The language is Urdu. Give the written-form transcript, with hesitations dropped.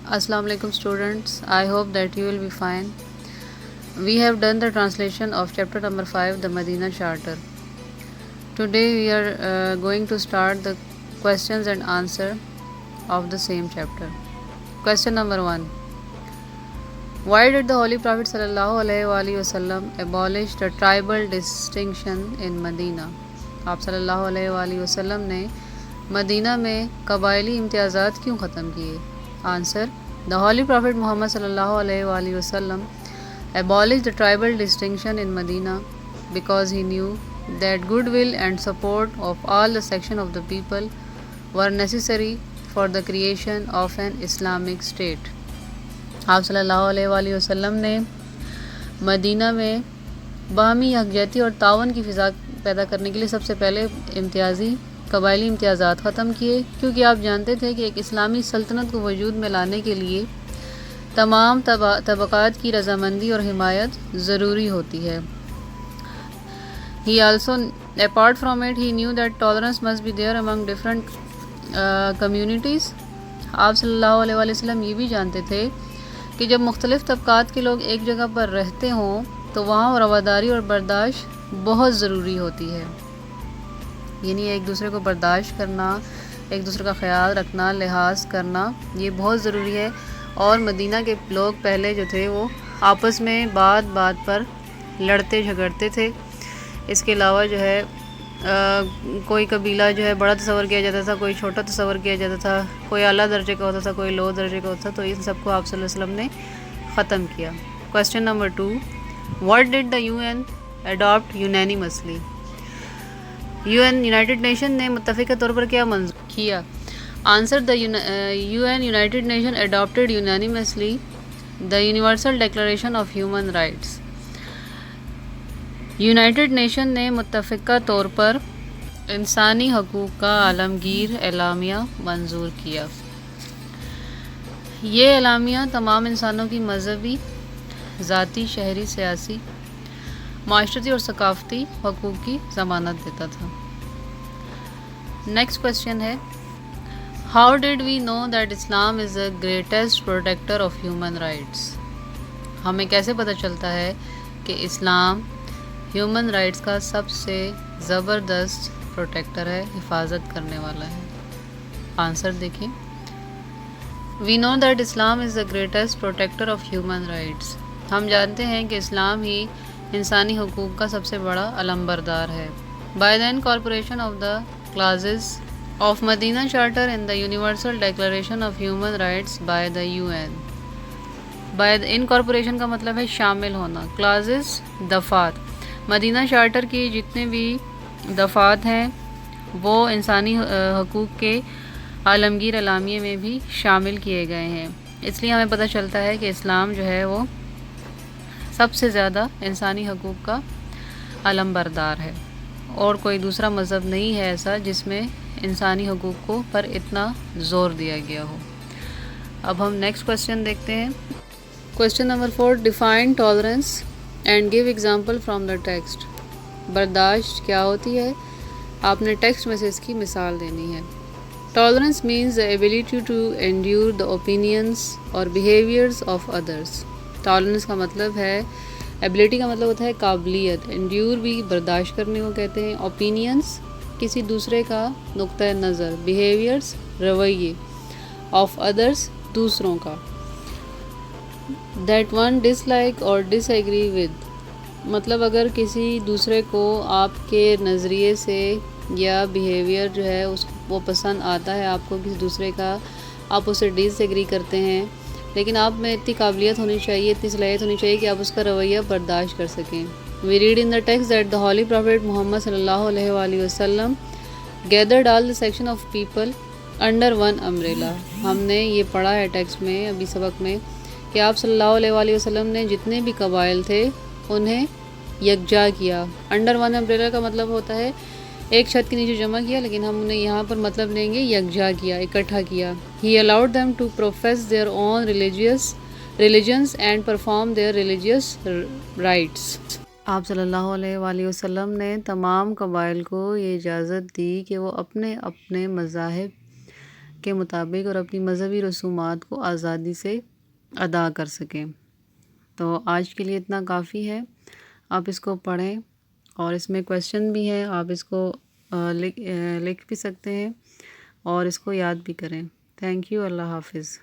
Assalamu alaikum students. I hope that you will be fine. We have done the translation of chapter number 5, the Medina Charter. Today we are going to start the questions and answer of the same chapter. Question number 1. Why did the Holy Prophet ﷺ abolish the tribal distinction in Medina? آپ صلی اللہ علیہ وآلہ وسلم نے مدینہ میں قبائلی امتیازات کیوں ختم کیے؟ Answer: The Holy Prophet Muhammad sallallahu alaihi wasallam abolished the tribal distinction in Medina because he knew that goodwill and support of all the sections of the people were necessary for the creation of an Islamic state. آپ صلی اللہ علیہ وآلہ وسلم نے مدینہ میں باہمی یکجہتی اور تعاون کی فضا پیدا کرنے کے لیے سب سے پہلے قبائلی امتیازات ختم کیے، کیونکہ آپ جانتے تھے کہ ایک اسلامی سلطنت کو وجود میں لانے کے لیے تمام طبقات کی رضامندی اور حمایت ضروری ہوتی ہے۔ Apart from it, he knew that tolerance must be there among different communities. آپ صلی اللہ علیہ وآلہ وسلم یہ بھی جانتے تھے کہ جب مختلف طبقات کے لوگ ایک جگہ پر رہتے ہوں تو وہاں رواداری اور برداشت بہت ضروری ہوتی ہے، یعنی ایک دوسرے کو برداشت کرنا، ایک دوسرے کا خیال رکھنا، لحاظ کرنا، یہ بہت ضروری ہے۔ اور مدینہ کے لوگ پہلے جو تھے وہ آپس میں بات پر لڑتے جھگڑتے تھے۔ اس کے علاوہ جو ہے کوئی قبیلہ جو ہے بڑا تصور کیا جاتا تھا، کوئی چھوٹا تصور کیا جاتا تھا، کوئی اعلیٰ درجے کا ہوتا تھا، کوئی لو درجے کا ہوتا تھا، تو ان سب کو آپ صلی اللہ علیہ وسلم نے ختم کیا۔ Question number 2. What did the UN adopt unanimously? United nation نے متفقہ طور پر کیا منظور کیا؟ Answer: The UN United Nations adopted unanimously the Universal Declaration of Human Rights. United nation نے متفقہ طور پر انسانی حقوق کا عالمگیر اعلامیہ منظور کیا۔ یہ اعلامیہ تمام انسانوں کی مذہبی، ذاتی، شہری، سیاسی، معاشرتی اور ثقافتی حقوق کی ضمانت دیتا تھا۔ نیکسٹ کوسچن ہے: how did we know that Islam is the greatest protector of human rights? ہمیں کیسے پتہ چلتا ہے کہ اسلام ہیومن رائٹس کا سب سے زبردست پروٹیکٹر ہے، حفاظت کرنے والا ہے؟ آنسر دیکھیں۔ We know that Islam is the greatest protector of human rights. ہم جانتے ہیں کہ اسلام ہی انسانی حقوق کا سب سے بڑا علمبردار ہے۔ By the incorporation of the clauses of Medina Charter in the Universal Declaration of Human Rights by the UN. by the incorporation کا مطلب ہے شامل ہونا، clauses دفعات۔ مدینہ چارٹر کی جتنے بھی دفعات ہیں وہ انسانی حقوق کے عالمگیر اعلامیے میں بھی شامل کیے گئے ہیں، اس لیے ہمیں پتہ چلتا ہے کہ اسلام جو ہے وہ سب سے زیادہ انسانی حقوق کا علمبردار ہے، اور کوئی دوسرا مذہب نہیں ہے ایسا جس میں انسانی حقوق کو پر اتنا زور دیا گیا ہو۔ اب ہم نیکسٹ کوسچن دیکھتے ہیں۔ Question number 4. Define tolerance and give example from the text. برداشت کیا ہوتی ہے؟ آپ نے ٹیکسٹ میں سے اس کی مثال دینی ہے۔ Tolerance means the ability to endure the opinions اور بیہیویئرز آف ادرس۔ ٹالرنس کا مطلب ہے، ایبلٹی کا مطلب ہوتا ہے قابلیت، انڈیور بھی برداشت کرنے کو کہتے ہیں، اوپینینس کسی دوسرے کا نقطۂ نظر، بیہیویئرس رویے، آف ادرس دوسروں کا، دیٹ ون ڈس لائک اور ڈس ایگری ود، مطلب اگر کسی دوسرے کو آپ کے نظریے سے یا بیہیویئر جو ہے وہ پسند آتا ہے، آپ کو کسی دوسرے کا، آپ اسے ڈس ایگری کرتے ہیں، لیکن آپ میں اتنی قابلیت ہونی چاہیے، اتنی صلاحیت ہونی چاہیے کہ آپ اس کا رویہ برداشت کر سکیں۔ We read in the text that the Holy Prophet Muhammad sallallahu alaihi wasallam gathered all the section of people under one umbrella. ہم نے یہ پڑھا ہے ٹیکسٹ میں ابھی سبق میں کہ آپ صلی اللہ علیہ وسلم نے جتنے بھی قبائل تھے انہیں یکجا کیا۔ انڈر ون امبریلا کا مطلب ہوتا ہے ایک چھت کے نیچے جمع کیا، لیکن ہم انہیں یہاں پر مطلب لیں گے یکجا کیا، اکٹھا کیا۔ He allowed them to profess their own religions and perform their religious rites. آپ صلی اللہ علیہ وآلہ وسلم نے تمام قبائل کو یہ اجازت دی کہ وہ اپنے اپنے مذاہب کے مطابق اور اپنی مذہبی رسومات کو آزادی سے ادا کر سکیں۔ تو آج کے لیے اتنا کافی ہے، آپ اس کو پڑھیں، اور اس میں کویشچن بھی ہے، آپ اس کو لکھ بھی سکتے ہیں اور اس کو یاد بھی کریں۔ تھینک یو، اللہ حافظ۔